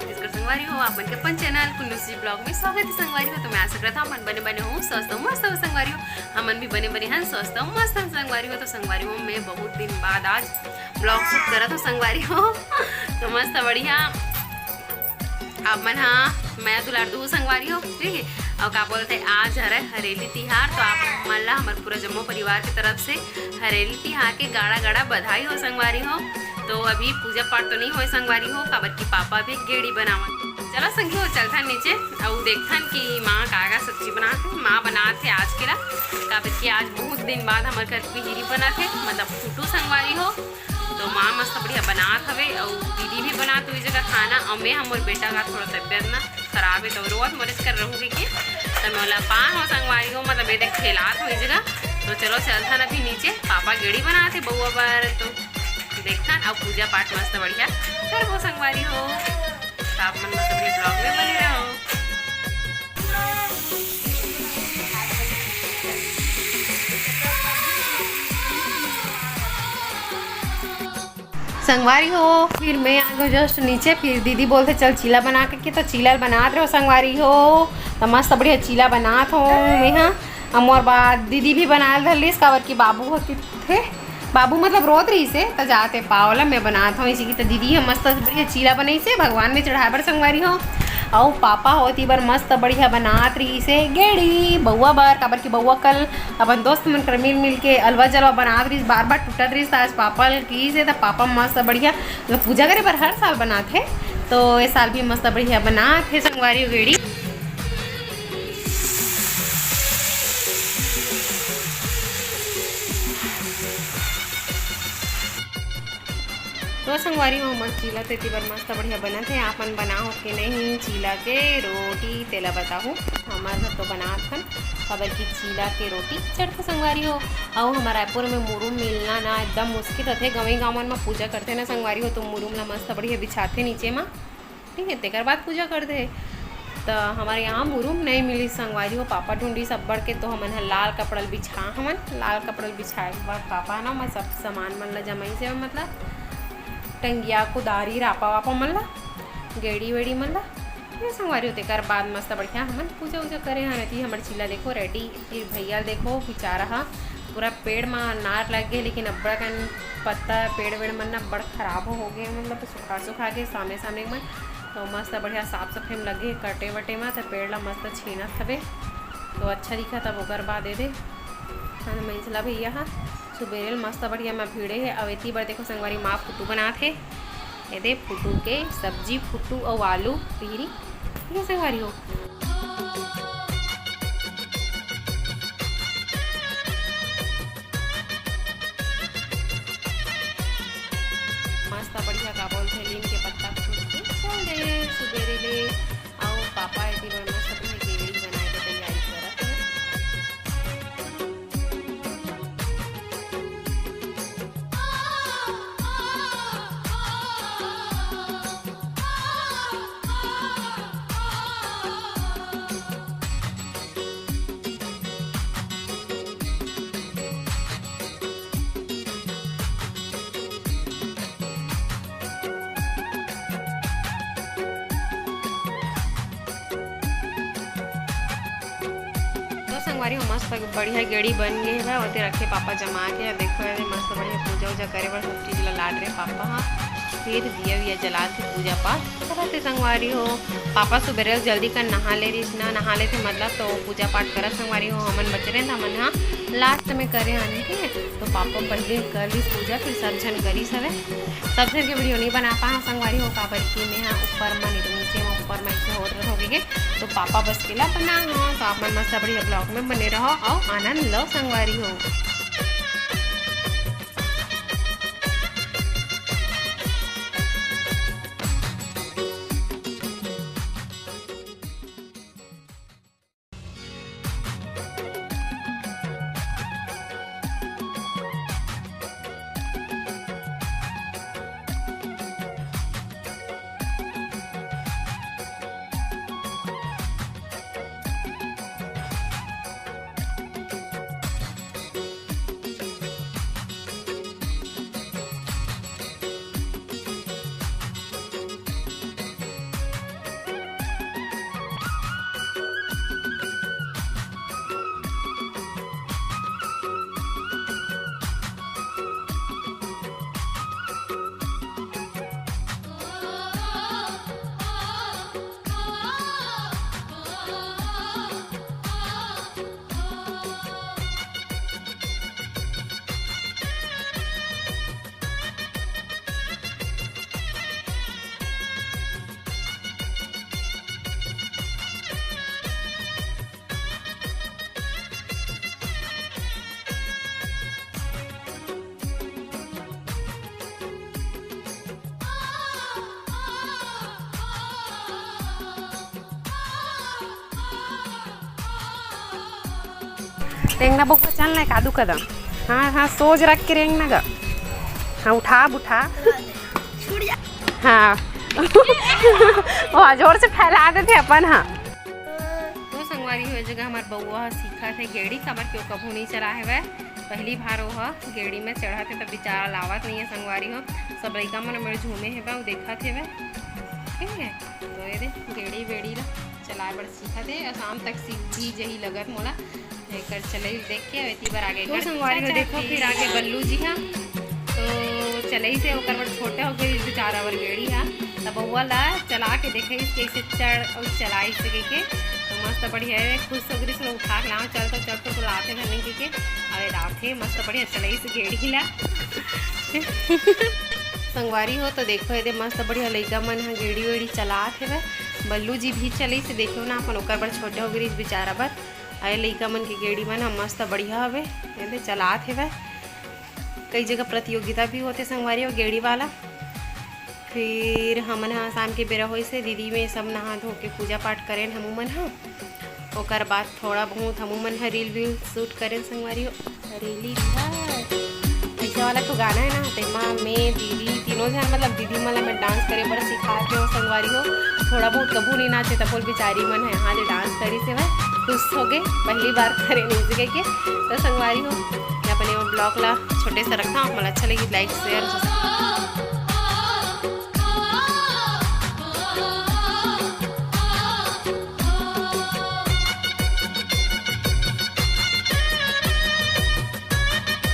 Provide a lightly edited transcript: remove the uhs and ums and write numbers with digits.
छत्तीसगढ़ संगवारी हो आप मन के अपन चैनल कुन्नूसी ब्लॉग में स्वागत है संगवारी हो। तो मैं आशा करता हूँ मन बने बने हो स्वस्थ हो मस्त हो संगवारी हो। हमन भी बने बने हैं स्वस्थ हो मस्त हो संगवारी हो। तो संगवारी हो मैं बहुत दिन बाद आज ब्लॉग शूट करा तो संगवारी हो तो मस्त बढ़िया आप मन हाँ मैं दुलार दू संगवारी हो ठीक है। और का बोलते आज हरे हरेली तिहार तो आप मन ला हमारे पूरा जम्मू परिवार की तरफ से हरेली तिहार के गाड़ा गाड़ा बधाई हो संगवारी हो। तो अभी पूजा पाठ तो नहीं हो संगवारी हो काबर की पापा भी गेड़ी बनावन चलो संगी हो चलता नीचे और देखथन कि माँ का सब्जी बनाते माँ बनाते आज के ला काबर की आज बहुत दिन बाद हमारे घर की हिरी बनाते मतलब फूटू संगवारी हो। तो माँ मस्त बढ़िया बनात हवे और दीदी भी बनात हुई जगह खाना और मैं हमारे बेटा का थोड़ा तबियत ना खराब है तो रोज मरीज कर रहूँगी कि तो मैं बोला पान हो संगवारी हो मतलब ये खेलात हुई जगह। तो चलो चलता ना अभी नीचे पापा गेड़ी बनाते बउआ बार तो देखता और पूजा पाठ मस्त बढ़िया कर वो संगवारी हो। तो आप मन मस्त बढ़िया ब्लॉग में बने रहो। संगवारी हो फिर मैं आ गई जस्ट नीचे फिर दीदी बोलते चल चीला बना के तो चीला बनाते रहो संगवारी हो। तो मस्त बढ़िया चीला बनात हो मैं हाँ और बाद दीदी भी बना धलिस काबर की बाबू होती थे बाबू मतलब रोत रही से तो जाते पावला मैं बनाता हूँ इसी की। तो दीदी हम मस्त बढ़िया चीला बनाई से भगवान में चढ़ाए बर संगवारी हो। और पापा होती बार मस्त बढ़िया बनात रही से गेड़ी बउआ बार काबर की बउआ कल अपन दोस्त मन कर मिल के अलवा जलवा बनात रही बार बार टूटत रही आज पापा की से तो पापा मस्त बढ़िया पूजा करे पर हर साल बनाते है तो ये साल भी मस्त बढ़िया बनाते संगवारी गेड़ी। तो संगवारी हो मस्त चीला तेती बार मस्त बढ़िया बना थे आपन बनाओ कि नहीं चीला के रोटी तेला बताऊँ हमारे घर तो बनात हन काबर की चीला के रोटी चढ़ते संगवारी हो। और हमारे रायपुर में मुरुम मिलना ना एकदम मुश्किल रहते गाँव गाँव में पूजा करते ना संगवारी हो तो मुरुम ला मस्त बढ़िया बिछाते नीचे में ठीक है तेकर बाद पूजा करते। तो हमारे यहाँ मुरुम नहीं मिली संगवारी हो पापा ढूंढी सब बढ़ के तो हमन लाल कपड़ा बिछा हमन लाल कपड़ा बिछाए के बाद पापा ना मैं सब सामान मन ला जमाई से मतलब टंगिया कुदारी रापा वापा मन ला गेड़ी वेड़ी मन ला ये संगवारी होते कर बाद मस्त बढ़िया हमन पूजा वूजा करे हाँ रहती हमारे चीला देखो रेडी। फिर भैया देखो बेचारा पूरा पेड़ में नार लग गए लेकिन अब्बड़ कन पत्ता पेड़ वेड़ मन ना बड़ खराब हो गए मतलब सुखा के सामने सामने मन तो मस्त बढ़िया साफ सफाई में लगे कटे वटे में तो पेड़ ला मस्त छीनत हवे तो अच्छा दिखा तब ओकर बाद दे मंझला भैया हाँ सुबेरे मस्त बढ़िया मैं भीड़े है अवेती बार देखो संगवारी माँ फुटू बनाते ये दे फुटू के सब्जी फुटू और आलू पिहरी ठीक है संगवारी हो। मस्त बढ़िया का बोलते लीम के पत्ता फूट के छोड़ दे सुबेरे ले आओ पापा ये बार मस्त बढ़िया गेड़ी बनाए के तैयारी करत है। संगवारी हो मस्त बढ़िया गेड़ी बन गई है और रखे पापा जमा के देखो मस्त बढ़िया पूजा वूजा करे बर सब चीज़ ला लाड रहे पापा हाँ फिर दिया विया जला के पूजा पाठ करते संगवारी हो। पापा सुबह जल्दी कर नहा ले रही ना नहा लेते मतलब तो पूजा पाठ करा संगवारी हो हमन बच रहे हमन हाँ लास्ट में करे आने ठीक है। तो पापा पहले कर ली पूजा फिर सब जन करी सवे सब जन के वीडियो नहीं बना पा संगवारी हो काबर की मैं हाँ ऊपर में नीचे में ऊपर में ऐसे हो गए तो पापा बस के ला बना हो तो आप मन मस्त बढ़िया ब्लॉग में बने रहो और आनंद लो संगवारी हो। रेंगना बउआ चल ना कादू कदम। हाँ हाँ सोच रख के रेंगना गा। हाँ उठा उठा। हाँ वहाँ जोर से फैला देते अपन। हाँ तो संगवारी हो जगह हमार बउआ सीखा थे गेड़ी खबर क्यों कभू नहीं चला है वह पहली बार वो गेड़ी में चढ़ा थे तब बेचारा लावत नहीं है संगवारी हो सब लड़का मन मेरे झूमे है वो देखा थे वह ठीक है। तो ये गेड़ी वेड़ी ला चलाए बड़ सीखा थे और शाम तक सीधी जही लगत मोला कर चले देख के इतनी बार आगे तो संगवारी हो देखो फिर आगे बल्लू जी हाँ तो चले से ओकर बड़ छोटे हो गए बेचारा बर गेड़ी हाँ तब बउआ ला चला के देखे कैसे चढ़ और चलाई सके के तो मस्त बढ़िया है खुश हो गई उठा के लाओ चल तो लाते घर नहीं के अरे लाते मस्त बढ़िया चलाई से गेड़ी ला संगवारी हो तो देखो ये मस्त बढ़िया लड़का मन हाँ गेड़ी वेड़ी चलात है बल्लू जी भी चली से देखो ना अपन ओकर बड़ छोटे हो गई बेचारा बर अरे लड़का मन के गेड़ी मन हाँ मस्त बढ़िया हवे ये चलात है कई जगह प्रतियोगिता भी होते संगवारी और गेड़ी वाला। फिर हमन हाँ शाम के बेरा होई से दीदी में सब नहा धो के पूजा पाठ करें हमू मन हाँ ओकर बाद थोड़ा बहुत हमू मन हाँ रील वील शूट करें संगवारी रीली ऐसा वाला तो गाना है ना तेमा में दीदी तीनों जन मतलब दीदी मन मैं डांस करे बड़ा सिखा के हो संगवारी हो थोड़ा बहुत कबू नहीं नाचे तब बोल बेचारी मन है हाँ जो डांस करी से वह खुश हो गए पहली बार करे नहीं सीखे के तो संगवारी हो अपने ब्लॉग ला छोटे से रखना मतलब अच्छा लगी लाइक शेयर